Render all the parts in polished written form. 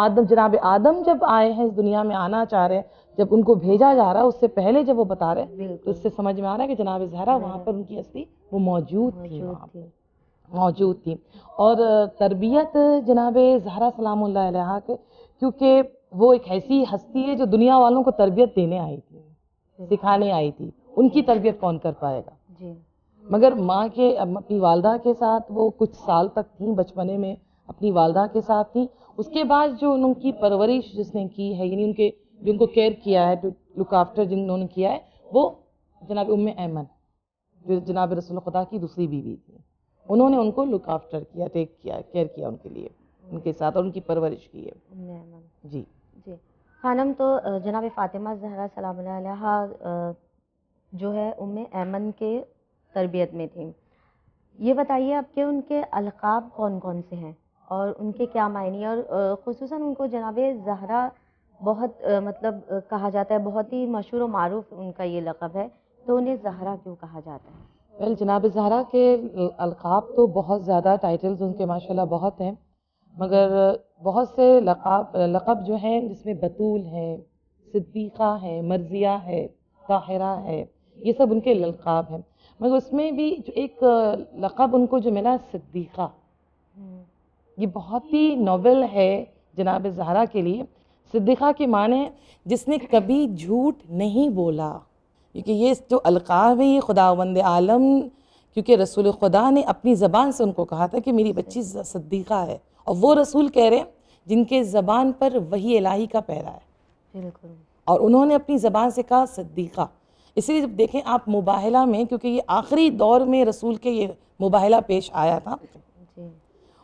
آدم جناب آدم جب آئے ہیں اس دنیا میں آنا چاہ رہے ہیں, جب ان کو بھیجا جا رہا ہے اس سے پہلے جب وہ بتا رہے ہیں تو اس سے سمجھ میں آ رہا ہے کہ جناب زہرا وہاں پر ان کی ہستی وہ موجود تھی, وہاں پر موجود تھی. اور تربیت جناب زہرا سلام اللہ علیہا کے, کیونکہ وہ ایک ایسی ہستی ہے جو دنیا والوں کو تربیت دینے آئی تھی, سکھانے آئی تھی. ان کی تربیت کون کر پائے گا؟ جی. مگر ماں کے اپنی والدہ کے ساتھ وہ کچھ سال تک تھیں, بچپنے میں اپنی والدہ کے ساتھ تھیں. اس کے بعد جو ان کی پرورش جس نے کی ہے, یعنی ان کے جو ان کو کیئر کیا ہے, لک آفٹر جنہوں نے کیا ہے, وہ جناب ام ایمن جو جناب رسول خدا کی دوسری بیوی تھی. انہوں نے ان کو لک آفٹر کیا, ٹیک کیا, کیئر کیا ان کے لیے, ان کے ساتھ, اور ان کی پرورش کی ہے. جی جی خانم, تو جناب فاطمہ زہرا سلام اللہ علیہا جو ہے ام ایمن کے تربیت میں تھیں. یہ بتائیے اب کہ ان کے القاب کون کون سے ہیں اور ان کے کیا معنی, اور خصوصاً ان کو جناب زہرا بہت مطلب کہا جاتا ہے, بہت ہی مشہور و معروف ان کا یہ لقب ہے, تو انہیں زہرا کیوں کہا جاتا ہے؟ ویل جناب زہرا کے القاب تو بہت زیادہ, ٹائٹلز ان کے ماشاءاللہ بہت ہیں, مگر بہت سے لقب جو ہیں جس میں بطول ہے, صدیقہ ہے, مرضیہ ہے, طاہرہ ہے, یہ سب ان کے القاب ہیں. مگر اس میں بھی جو ایک لقب ان کو جو ملا صدیقہ, یہ بہت ہی نوبل ہے جناب زہرا کے لیے. صدیقہ کے معنی ہے جس نے کبھی جھوٹ نہیں بولا, کیونکہ یہ جو القاب ہے یہ خداوند عالم, کیونکہ رسول خدا نے اپنی زبان سے ان کو کہا تھا کہ میری بچی صدیقہ ہے, اور وہ رسول کہہ رہے ہیں جن کے زبان پر وحی الہی کا پیرا ہے, بالکل, اور انہوں نے اپنی زبان سے کہا صدیقہ. اس لیے جب دیکھیں آپ مباہلہ میں, کیونکہ یہ آخری دور میں رسول کے یہ مباہلہ پیش آیا تھا,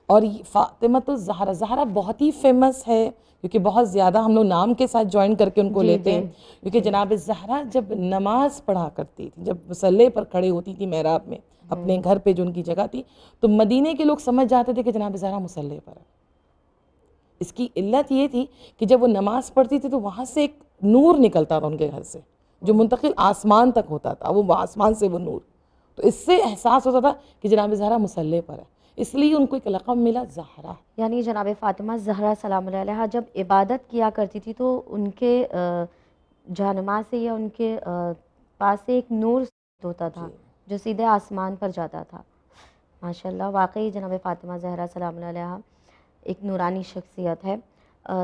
اور فاطمہ الزہرا, زہرا بہت ہی فیمس ہے کیونکہ بہت زیادہ ہم لوگ نام کے ساتھ جوائن کر کے ان کو لیتے ہیں, کیونکہ جناب زہرا جب نماز پڑھا کرتی تھی, جب مصلی پر کھڑے ہوتی تھی محراب میں اپنے گھر پہ جو ان کی جگہ تھی, تو مدینے کے لوگ سمجھ جاتے تھے کہ جناب زہرا مصلی پر ہے. اس کی علت یہ تھی کہ جب وہ نماز پڑھتی تھی تو وہاں سے ایک نور نکلتا تھا ان کے گھر سے, جو منتقل آسمان تک ہوتا تھا, وہ آسمان سے وہ نور, تو اس سے احساس ہوتا تھا کہ جناب زہرا مصلی پر ہے, اس لیے ان کو ایک لقب ملا زہرا. یعنی جناب فاطمہ زہرا سلام اللہ علیہا جب عبادت کیا کرتی تھی تو ان کے جانماز سے یا ان کے پاس سے ایک نور ہوتا تھا جو سیدھے آسمان پر جاتا تھا. ماشاءاللہ, واقعی جناب فاطمہ زہرا سلام اللہ علیہا ایک نورانی شخصیت ہے.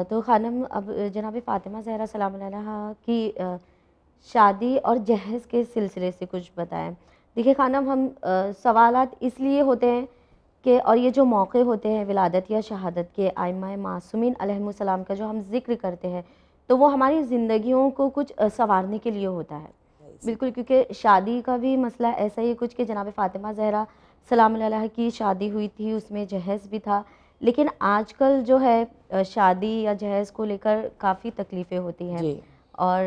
تو خانم, اب جناب فاطمہ زہرا سلام اللہ علیہا کی شادی اور جہیز کے سلسلے سے کچھ بتائیں. دیکھیے خانم, ہم سوالات اس لیے ہوتے ہیں کہ, اور یہ جو موقع ہوتے ہیں ولادت یا شہادت کے ائمہ معصومین علیہم السلام کا جو ہم ذکر کرتے ہیں, تو وہ ہماری زندگیوں کو کچھ سنوارنے کے لیے ہوتا ہے. بالکل, کیونکہ شادی کا بھی مسئلہ ایسا ہی کچھ کہ جناب فاطمہ زہرا سلام اللہ علیہا کی شادی ہوئی تھی, اس میں جہیز بھی تھا, لیکن آج کل جو ہے شادی یا جہیز کو لے کر کافی تکلیفیں ہوتی ہیں اور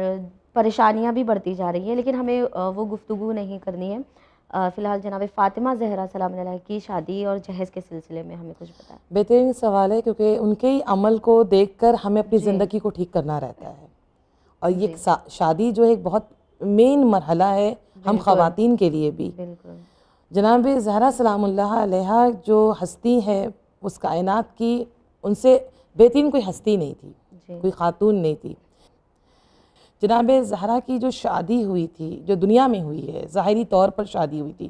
پریشانیاں بھی بڑھتی جا رہی ہیں, لیکن ہمیں وہ گفتگو نہیں کرنی ہے. فی الحال جناب فاطمہ زہرا سلام اللہ علیہا کی شادی اور جہیز کے سلسلے میں ہمیں کچھ بتائیں. بہترین سوال ہے, کیونکہ ان کے ہی عمل کو دیکھ کر ہمیں اپنی زندگی کو ٹھیک کرنا رہتا ہے, اور یہ شادی جو ہے ایک بہت مین مرحلہ ہے ہم خواتین کے لیے بھی. جناب زہرا سلام اللہ علیہا جو ہستی ہے اس کائنات کی, ان سے بہترین کوئی ہستی نہیں تھی, کوئی خاتون نہیں تھی. جناب زہرا کی جو شادی ہوئی تھی, جو دنیا میں ہوئی ہے, ظاہری طور پر شادی ہوئی تھی,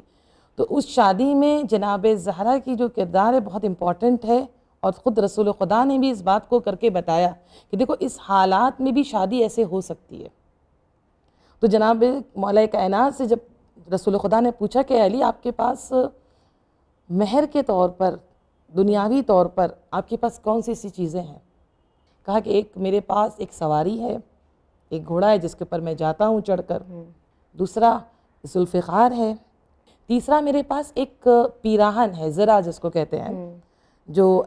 تو اس شادی میں جناب زہرا کی جو کردار ہے بہت امپورٹنٹ ہے, اور خود رسول خدا نے بھی اس بات کو کر کے بتایا کہ دیکھو اس حالات میں بھی شادی ایسے ہو سکتی ہے. تو جناب مولا کائنات سے جب رسول خدا نے پوچھا کہ علی آپ کے پاس مہر کے طور پر, دنیاوی طور پر آپ کے پاس کون سی ایسی چیزیں ہیں, کہا کہ ایک میرے پاس ایک سواری ہے, ایک گھوڑا ہے جس کے اوپر میں جاتا ہوں چڑھ کر, دوسرا ذوالفقار ہے, تیسرا میرے پاس ایک پیراہن ہے, زرہ جس کو کہتے ہیں, جو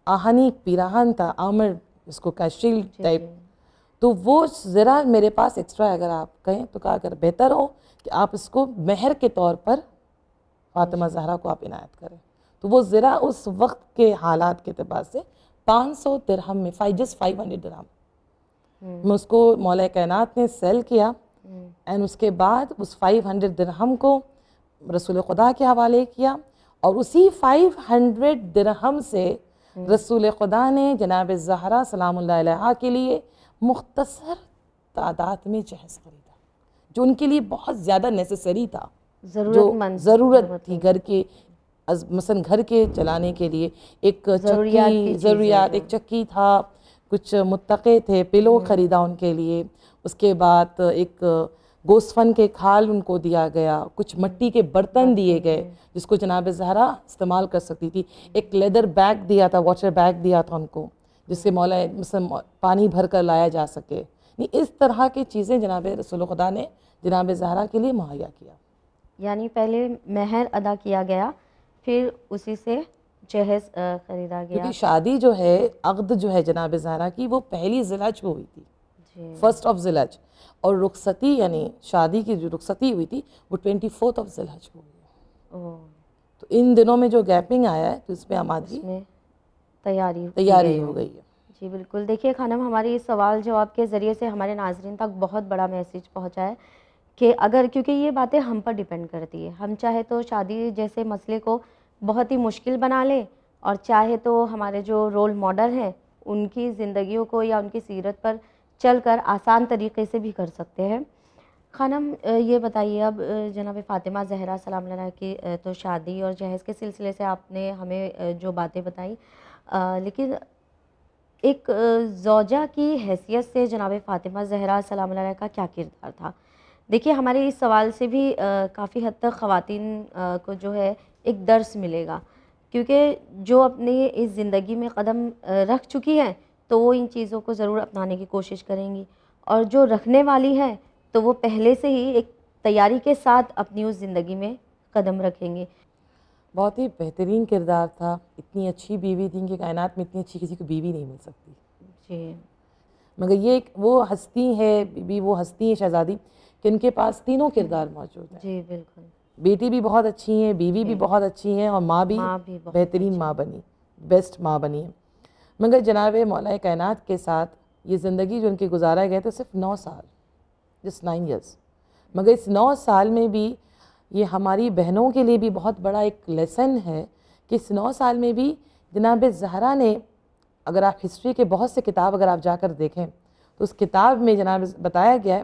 آہنی پیراہن تھا, آمر جس کو کا شیلڈ ٹائپ, تو وہ زرہ میرے پاس ایکسٹرا اگر آپ کہیں تو کہا اگر بہتر ہو کہ آپ اس کو مہر کے طور پر فاطمہ زہرا کو آپ عنایت کریں. تو وہ زرہ اس وقت کے حالات کے اعتبار سے 500 درہم میں, جسٹ 500 درہم میں اس کو مولا کائنات نے سیل کیا, اینڈ اس کے بعد اس 500 درہم کو رسول خدا کے حوالے کیا, اور اسی 500 درہم سے رسول خدا نے جناب زہرا سلام اللہ علیہا کے لیے مختصر تعداد میں جہیز خریدا جو ان کے لیے بہت زیادہ نیسیسری تھا، جو ضرورت تھی گھر کے، مثلا گھر کے چلانے کے لیے ایک چکی، ضروریات، ایک چکی تھا، کچھ متقے تھے، پلو خریدا ان کے لیے، اس کے بعد ایک گوسفن کے کھال ان کو دیا گیا، کچھ مٹی کے برتن دیے گئے جس کو جناب زہرا استعمال کر سکتی تھی، ایک لیدر بیگ دیا تھا، واٹر بیگ دیا تھا ان کو جس سے مثلا پانی بھر کر لایا جا سکے. اس طرح کی چیزیں جناب رسول خدا نے جناب زہرا کے لیے مہیا کیا. یعنی پہلے مہر ادا کیا گیا، پھر اسی سے جہیز خریدا گیا. کیونکہ شادی جو ہے، عقد جو ہے جناب زہرا کی، وہ پہلی ذی الحج کو ہوئی تھی، فرسٹ آف ذی الحج، اور رخصتی یعنی شادی کی جو رخصتی ہوئی تھی وہ 24 آف ذی الحج کو ہوئی. تو ان دنوں میں جو گیپنگ آیا ہے تو اس میں ہماری تیاری ہو گئی ہے. جی بالکل. دیکھیے خانم، ہماری اس سوال جواب کے ذریعے سے ہمارے ناظرین تک بہت بڑا میسیج پہنچا ہے کہ اگر، کیونکہ یہ باتیں ہم پر ڈیپینڈ کرتی ہے، ہم چاہے تو شادی جیسے مسئلے کو بہت ہی مشکل بنا لیں، اور چاہے تو ہمارے جو رول ماڈل ہیں ان کی زندگیوں کو یا ان کی سیرت پر چل کر آسان طریقے سے بھی کر سکتے ہیں. خانم یہ بتائیے، اب جناب فاطمہ زہرا سلام اللہ کی تو شادی اور جہیز کے سلسلے سے آپ نے ہمیں جو باتیں بتائیں، لیکن ایک زوجہ کی حیثیت سے جناب فاطمہ زہرا سلام اللہ کا کیا کردار تھا؟ دیکھیے ہمارے اس سوال سے بھی کافی حد تک خواتین کو جو ہے ایک درس ملے گا، کیونکہ جو اپنی اس زندگی میں قدم رکھ چکی ہیں تو وہ ان چیزوں کو ضرور اپنانے کی کوشش کریں گی، اور جو رکھنے والی ہیں تو وہ پہلے سے ہی ایک تیاری کے ساتھ اپنی اس زندگی میں قدم رکھیں گے. بہت ہی بہترین کردار تھا، اتنی اچھی بیوی تھی کہ کائنات میں اتنی اچھی کسی کو بیوی نہیں مل سکتی. جی مگر یہ ایک وہ ہستی ہے، بیوی وہ ہستی ہے شہزادی کہ ان کے پاس تینوں کردار موجود ہیں. جی بالکل. بیٹی بھی بہت اچھی ہیں، بیوی بھی بہت اچھی ہیں، اور ماں بھی بہترین ماں بنی، بیسٹ ماں بنی ہے. مگر جناب مولا کائنات کے ساتھ یہ زندگی جو ان کی گزارا گئے تو صرف 9 سال، جس 9 ایئرس. مگر اس 9 سال میں بھی یہ ہماری بہنوں کے لیے بھی بہت بڑا ایک لیسن ہے کہ اس 9 سال میں بھی جناب زہرا نے، اگر آپ ہسٹری کے بہت سے کتاب اگر آپ جا کر دیکھیں تو اس کتاب میں جناب بتایا گیا ہے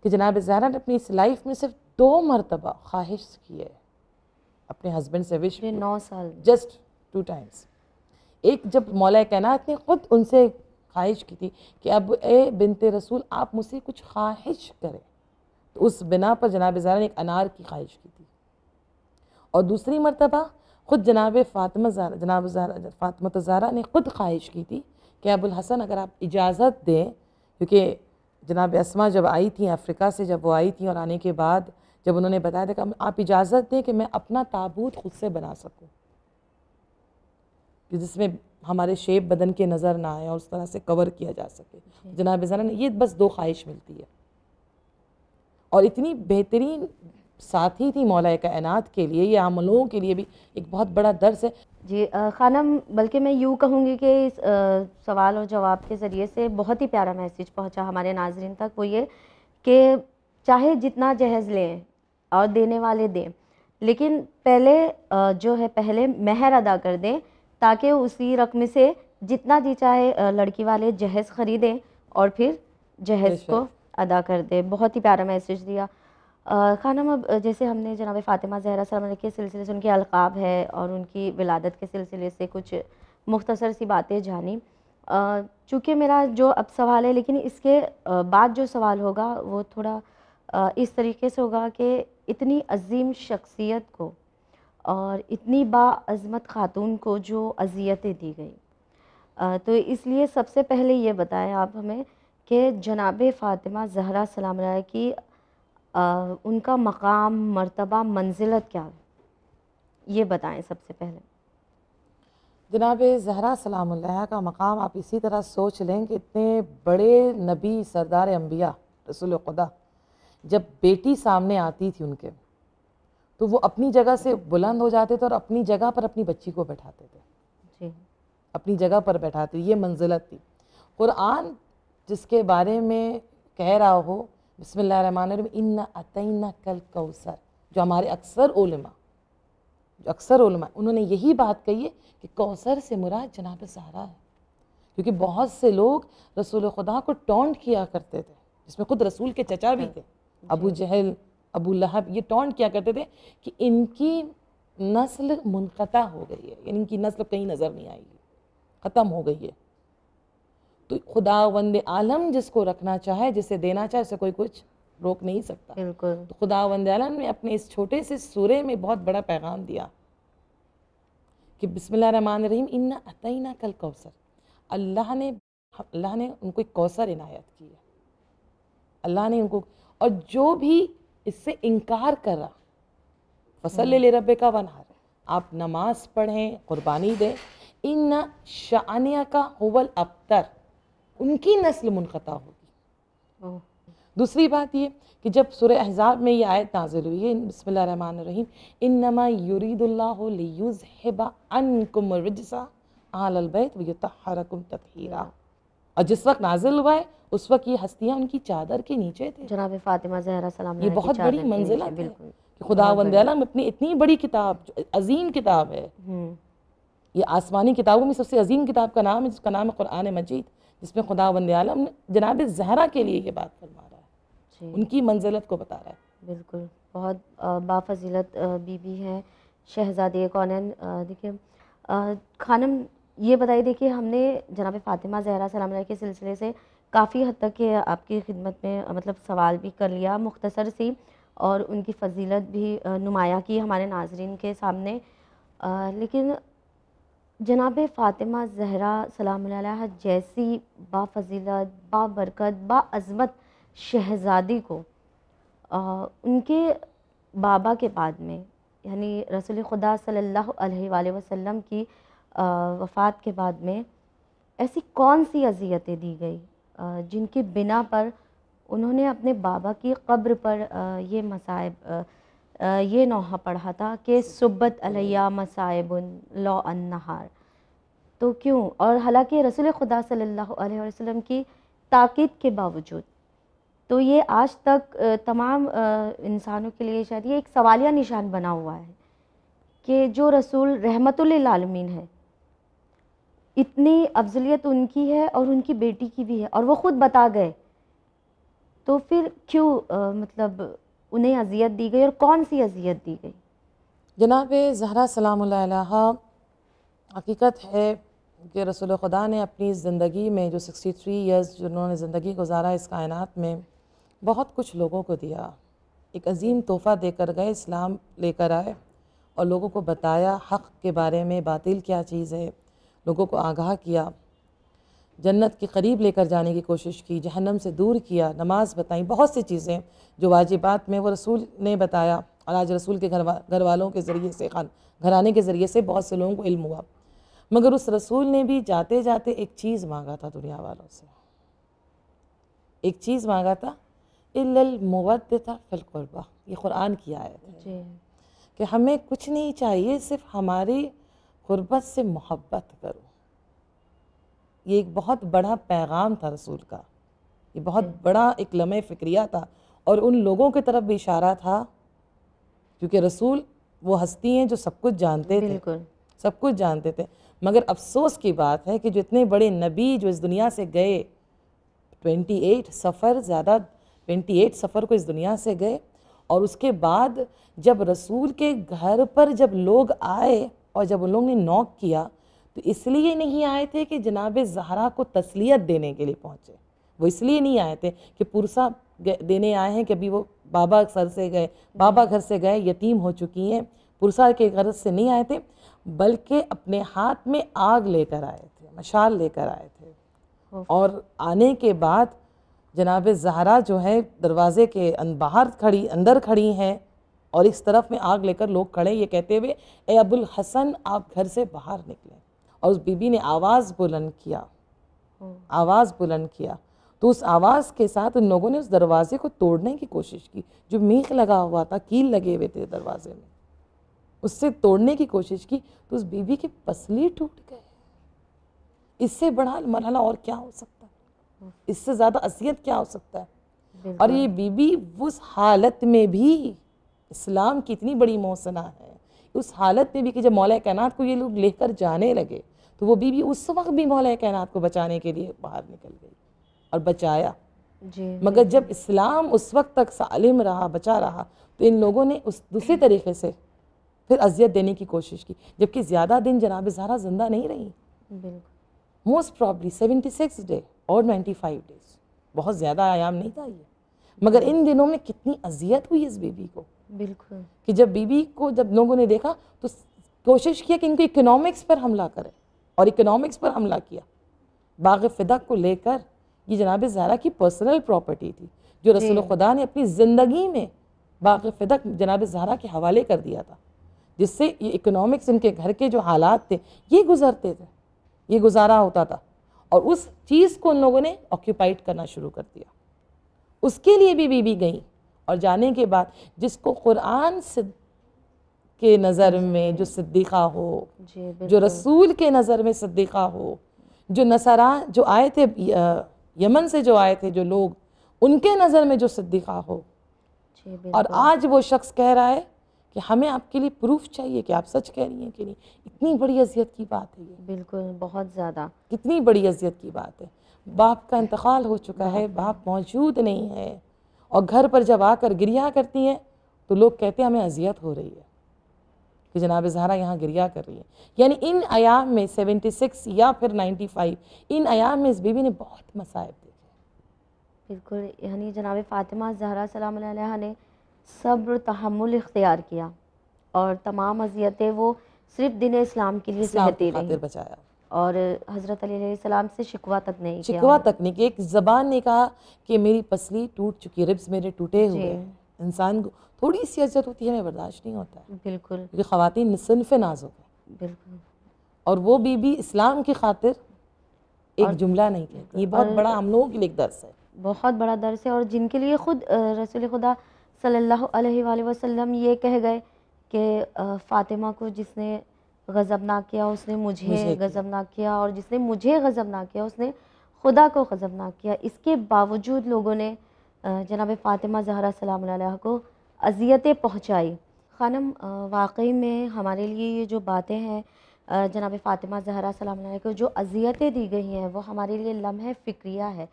کہ جناب زہرا نے اپنی اس لائف میں صرف 2 مرتبہ خواہش کی ہے اپنے ہسبینڈ سے، 9 سال جسٹ 2 ٹائمز. ایک جب مولا کائنات نے خود ان سے خواہش کی تھی کہ اب اے بنت رسول آپ مجھ سے کچھ خواہش کریں، تو اس بنا پر جناب زہرا نے ایک انار کی خواہش کی تھی. اور دوسری مرتبہ خود جناب فاطمہ زہرا نے خود خواہش کی تھی کہ ابو الحسن اگر آپ اجازت دیں، کیونکہ جناب اسما جب آئی تھیں افریقہ سے، جب وہ آئی تھیں اور آنے کے بعد جب انہوں نے بتایا تھا کہ آپ اجازت دیں کہ میں اپنا تابوت خود سے بنا سکوں کہ جس میں ہمارے شیپ بدن کے نظر نہ آئے اور اس طرح سے کور کیا جا سکے. جناب زہرا نے یہ بس 2 خواہش ملتی ہے، اور اتنی بہترین ساتھی تھی مولا کائنات کے لیے، یہ عام لوگوں کے لیے بھی ایک بہت بڑا درس ہے. جی خانم، بلکہ میں یوں کہوں گی کہ اس سوال اور جواب کے ذریعے سے بہت ہی پیارا میسیج پہنچا ہمارے ناظرین تک، وہ یہ کہ چاہے جتنا جہیز لیں اور دینے والے دیں، لیکن پہلے جو ہے پہلے مہر ادا کر دیں تاکہ اسی رقم سے جتنا جی چاہے لڑکی والے جہیز خریدیں اور پھر جہیز کو ادا کر دیں. بہت ہی پیارا میسیج دیا. خانم، اب جیسے ہم نے جناب فاطمہ زہرا سلام اللہ کے سلسلے سے ان کے القاب ہے اور ان کی ولادت کے سلسلے سے کچھ مختصر سی باتیں جانی. چونکہ میرا جو اب سوال ہے، لیکن اس کے بعد جو سوال ہوگا وہ تھوڑا اس طریقے سے ہوگا کہ اتنی عظیم شخصیت کو اور اتنی باعظمت خاتون کو جو اذیتیں دی گئیں، تو اس لیے سب سے پہلے یہ بتائیں آپ ہمیں کہ جناب فاطمہ زہرا سلام اللہ کی ان کا مقام، مرتبہ، منزلت کیا ہے، یہ بتائیں سب سے پہلے. جناب زہرا سلام اللہ کا مقام آپ اسی طرح سوچ لیں کہ اتنے بڑے نبی، سردار انبیاء، رسول خدا، جب بیٹی سامنے آتی تھی ان کے تو وہ اپنی جگہ سے بلند ہو جاتے تھے اور اپنی جگہ پر اپنی بچی کو بیٹھاتے تھے. جی اپنی جگہ پر بیٹھاتے، یہ منزلت تھی. قرآن جس کے بارے میں کہہ رہا ہو بسم اللہ الرحمن الرحیم اِنَّا أَعْطَيْنَاكَ الْكَوْثَرَ، جو ہمارے اکثر علماء جو اکثر علماء انہوں نے یہی بات کہی ہے کہ کوثر سے مراد جناب زہرا ہے، کیونکہ بہت سے لوگ رسول خدا کو ٹونٹ کیا کرتے تھے، جس میں خود رسول کے چچا بھی تھے، ابو جہل، ابو لہب، یہ ٹونٹ کیا کرتے تھے کہ ان کی نسل منقطع ہو گئی ہے، یعنی ان کی نسل کہیں نظر نہیں آئے گی، ختم ہو گئی ہے۔ تو خداوند عالم جس کو رکھنا چاہے، جسے دینا چاہے، اسے کوئی کچھ روک نہیں سکتا۔ بالکل تو خداوند عالم نے اپنے اس چھوٹے سے سورے میں بہت بڑا پیغام دیا کہ بسم اللہ الرحمن الرحیم انا اعطیناک الکوثر، اللہ نے ان کو ایک کوثر عنایت کی ہے، اللہ نے ان کو، اور جو بھی اس سے انکار کر رہا فصلی لربک وانحر، آپ نماز پڑھیں، قربانی دیں، ان شانئک هو الابتر، ان کی نسل منقطع ہوگی۔ دوسری بات یہ کہ جب سورہ احزاب میں یہ آیت نازل ہوئی ہے بسم اللہ الرحمن الرحیم انما یرید اللہ لیذہب عنکم الرجس اہل البیت ویطہرکم تطہیرا، اور جس وقت نازل ہوا ہے اس وقت یہ ہستیاں ان کی چادر کے نیچے تھے۔ جناب فاطمہ زہرا سلام یہ اللہ بہت بڑی منزلت ہے کہ خداوند عالم اپنی اتنی بڑی کتاب، عظیم کتاب ہے، یہ آسمانی کتابوں میں سب سے عظیم کتاب کا نام ہے، جس کا نام ہے قرآن مجید، جس میں خداوند عالم نے جناب زہرا کے لیے یہ بات فرما رہا ہے، ان کی منزلت کو بتا رہا ہے۔ بالکل، بہت بافضیلت بی بی ہیں، شہزادی کونین۔ دیکھیے خانم، یہ بتائیے، دیکھیے ہم نے جناب فاطمہ زہرا سلام اللہ کے سلسلے سے کافی حد تک کہ آپ کی خدمت میں مطلب سوال بھی کر لیا مختصر سی، اور ان کی فضیلت بھی نمایاں کی ہمارے ناظرین کے سامنے، لیکن جناب فاطمہ زہرا سلام اللہ علیہا جیسی بافضیلت، بابرکت، باعظمت شہزادی کو ان کے بابا کے بعد میں، یعنی رسول خدا صلی اللہ علیہ وآلہ وسلم کی وفات کے بعد میں ایسی کون سی اذیتیں دی گئی جن کی بنا پر انہوں نے اپنے بابا کی قبر پر یہ مصائب، یہ نوحہ پڑھا تھا کہ صبت علیہ مصائب لو النہار؟ تو کیوں؟ اور حالانکہ رسول خدا صلی اللہ علیہ وسلم کی تاکید کے باوجود، تو یہ آج تک تمام انسانوں کے لیے شاید یہ ایک سوالیہ نشان بنا ہوا ہے کہ جو رسول رحمت للعالمین ہے، اتنی افضلیت ان کی ہے اور ان کی بیٹی کی بھی ہے، اور وہ خود بتا گئے، تو پھر کیوں مطلب انہیں اذیت دی گئی، اور کون سی اذیت دی گئی؟ جناب زہرا سلام اللہ علیہا، حقیقت ہے کہ رسول خدا نے اپنی زندگی میں جو 63 ایئرز جنہوں نے زندگی گزارا اس کائنات میں، بہت کچھ لوگوں کو دیا، ایک عظیم تحفہ دے کر گئے، اسلام لے کر آئے اور لوگوں کو بتایا حق کے بارے میں، باطل کیا چیز ہے، لوگوں کو آگاہ کیا، جنت کے قریب لے کر جانے کی کوشش کی، جہنم سے دور کیا، نماز بتائیں، بہت سی چیزیں جو واجبات میں وہ رسول نے بتایا، اور آج رسول کے گھر والوں کے ذریعے سے، گھرانے کے ذریعے سے بہت سے لوگوں کو علم ہوا، مگر اس رسول نے بھی جاتے جاتے ایک چیز مانگا تھا دنیا والوں سے، ایک چیز مانگا تھا، اِلَّا الْمُوَدَّةَ فِي الْقُرْبَى، یہ قرآن کی آیت ہے کہ ہمیں کچھ نہیں چاہیے، صرف ہماری قربت سے محبت کرو۔ یہ ایک بہت بڑا پیغام تھا رسول کا، یہ بہت بڑا ایک لمحہ فکریہ تھا، اور ان لوگوں کی طرف بھی اشارہ تھا، کیونکہ رسول وہ ہستی ہیں جو سب کچھ جانتے تھے، سب کچھ جانتے تھے، مگر افسوس کی بات ہے کہ جو اتنے بڑے نبی جو اس دنیا سے گئے، 28 سفر کو اس دنیا سے گئے، اور اس کے بعد جب رسول کے گھر پر جب لوگ آئے اور جب ان لوگوں نے نوک کیا، تو اس لیے نہیں آئے تھے کہ جناب زہرا کو تسلیت دینے کے لیے پہنچے، وہ اس لیے نہیں آئے تھے کہ پرسہ دینے آئے ہیں کہ ابھی وہ بابا گھر سے گئے یتیم ہو چکی ہیں، پرسہ کے غرض سے نہیں آئے تھے، بلکہ اپنے ہاتھ میں آگ لے کر آئے تھے، مشال لے کر آئے تھے، اور آنے کے بعد جناب زہرا جو ہے دروازے کے اندر کھڑی ہیں، اور اس طرف میں آگ لے کر لوگ کھڑے، یہ کہتے ہوئے اے ابو الحسن آپ گھر سے باہر نکلیں، اور اس بی بی نے آواز بلند کیا، تو اس آواز کے ساتھ ان لوگوں نے اس دروازے کو توڑنے کی کوشش کی، جو میخ لگا ہوا تھا، کیل لگے ہوئے تھے دروازے میں، اس سے توڑنے کی کوشش کی، تو اس بی بی کے پسلی ٹوٹ گئے۔ اس سے بڑا مرحلہ اور کیا ہو سکتا ہے؟ اس سے زیادہ اذیت کیا ہو سکتا ہے؟ اور یہ بی بی اس حالت میں بھی اسلام کی اتنی بڑی محسنہ ہے، اس حالت میں بھی کہ جب مولا کائنات کو یہ لوگ لے کر جانے لگے تو وہ بیوی اس وقت بھی مولا کائنات کو بچانے کے لیے باہر نکل گئی اور بچایا. جی مگر جب اسلام اس وقت تک سالم رہا, بچا رہا, تو ان لوگوں نے اس دوسرے طریقے سے پھر اذیت دینے کی کوشش کی, جبکہ زیادہ دن جناب زہرا زندہ نہیں رہی. بالکل. موسٹ پرابلی 76 ڈے اور 95 ڈیز, بہت زیادہ ایام نہیں تھا یہ. مگر ان دنوں میں کتنی اذیت ہوئی اس بیوی کو. بالکل. کہ جب بیوی کو جب لوگوں نے دیکھا تو کوشش کیا کہ ان کو اکنامکس پر حملہ کرے, اور اکنامکس پر حملہ کیا. باغ فدق کو لے کر, یہ جناب زہرا کی پرسنل پراپرٹی تھی جو رسول خدا نے اپنی زندگی میں باغ فدق جناب زہرا کے حوالے کر دیا تھا, جس سے یہ اکنامکس ان کے گھر کے جو حالات تھے یہ گزرتے تھے, یہ گزارا ہوتا تھا, اور اس چیز کو ان لوگوں نے آکیوپائڈ کرنا شروع کر دیا. اس کے لیے بھی بیوی گئیں, اور جانے کے بعد جس کو قرآن کے نظر میں جو صدیقہ ہو, جو رسول کے نظر میں صدیقہ ہو, جو نصارا جو آئے تھے یمن سے جو آئے تھے جو لوگ, ان کے نظر میں جو صدیقہ ہو, اور آج وہ شخص کہہ رہا ہے کہ ہمیں آپ کے لیے پروف چاہیے کہ آپ سچ کہہ رہی ہیں کہ نہیں. اتنی بڑی اذیت کی بات ہے یہ. بالکل, بہت زیادہ. کتنی بڑی اذیت کی بات ہے. باپ کا انتقال ہو چکا ہے, باپ موجود نہیں ہے, اور گھر پر جب آ کر گریہ کرتی ہیں تو لوگ کہتے ہیں ہمیں اذیت ہو رہی ہے کہ جناب زہرا یہاں گریہ کر رہی ہے. یعنی ان ایام میں 76 یا پھر 95, ان ایام میں اس بیوی نے بہت مصائب دیکھے. بالکل, یعنی جناب فاطمہ زہرا سلام اللہ علیہا نے صبر تحمل اختیار کیا, اور تمام اذیتیں وہ صرف دین اسلام کے لیے سہتی رہی, بچایا, اور حضرت علی علیہ السلام سے شکوہ تک نہیں کیا. شکوہ تک نہیں کہ ایک زبان نے کہا کہ میری پسلی ٹوٹ چکی, ربز میرے ٹوٹے ہوئے. انسان کو تھوڑی سی اذیت ہوتی ہے, ہمیں برداشت نہیں ہوتا ہے. بالکل. کیونکہ خواتین صنف نازک ہیں. بالکل. اور وہ بھی اسلام کی خاطر ایک جملہ نہیں کہتی. یہ بہت بڑا ہم لوگوں کے لیے ایک درس ہے, بہت بڑا درس ہے, اور جن کے لیے خود رسول خدا صلی اللہ علیہ وآلہ وسلم یہ کہہ گئے کہ فاطمہ کو جس نے غضبناک کیا اس نے مجھے غضبناک کیا, اور جس نے مجھے غضبناک کیا اس نے خدا کو غضبناک کیا. اس کے باوجود لوگوں نے جناب فاطمہ زہرا سلام اللہ علیہا کو اذیتیں پہنچائی. خانم, واقعی میں ہمارے لیے یہ جو باتیں ہیں جناب فاطمہ زہرا سلام اللہ علیہا کو جو اذیتیں دی گئی ہیں وہ ہمارے لیے لمحہ فکریہ ہے,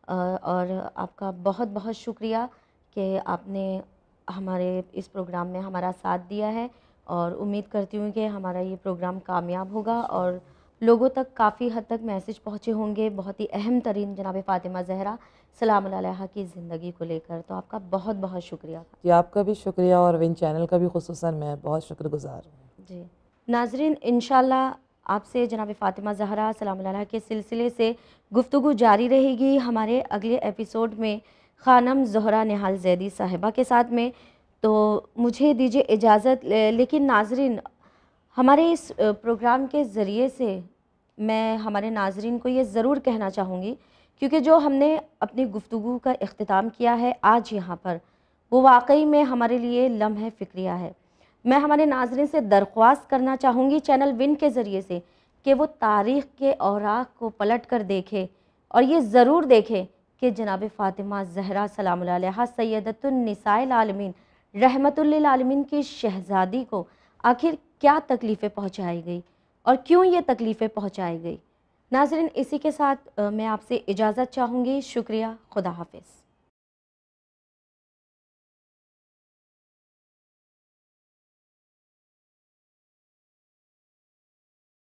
اور آپ کا بہت بہت شکریہ کہ آپ نے ہمارے اس پروگرام میں ہمارا ساتھ دیا ہے, اور امید کرتی ہوں کہ ہمارا یہ پروگرام کامیاب ہوگا اور لوگوں تک کافی حد تک میسج پہنچے ہوں گے بہت ہی اہم ترین جناب فاطمہ زہرا سلام اللہ علیہا کی زندگی کو لے کر. تو آپ کا بہت بہت شکریہ. جی, آپ کا بھی شکریہ, اور ون چینل کا بھی خصوصاً میں بہت شکر گزار ہوں. جی ناظرین, انشاءاللہ آپ سے جناب فاطمہ زہرا سلام اللہ علیہا کے سلسلے سے گفتگو جاری رہے گی ہمارے اگلے ایپیسوڈ میں خانم زہرہ نہال زیدی صاحبہ کے ساتھ میں. تو مجھے دیجیے اجازت, لیکن ناظرین ہمارے اس پروگرام کے ذریعے سے میں ہمارے ناظرین کو یہ ضرور کہنا چاہوں گی, کیونکہ جو ہم نے اپنی گفتگو کا اختتام کیا ہے آج یہاں پر, وہ واقعی میں ہمارے لیے لمحہ فکریہ ہے. میں ہمارے ناظرین سے درخواست کرنا چاہوں گی چینل ون کے ذریعے سے کہ وہ تاریخ کے اوراق کو پلٹ کر دیکھے, اور یہ ضرور دیکھے کہ جناب فاطمہ زہرا سلام اللہ علیہا سیدۃ النساء العالمین رحمت للعالمین کی شہزادی کو آخر کیا تکلیفیں پہنچائی گئی اور کیوں یہ تکلیفیں پہنچائی گئی. ناظرین, اسی کے ساتھ میں آپ سے اجازت چاہوں گی. شکریہ. خدا حافظ.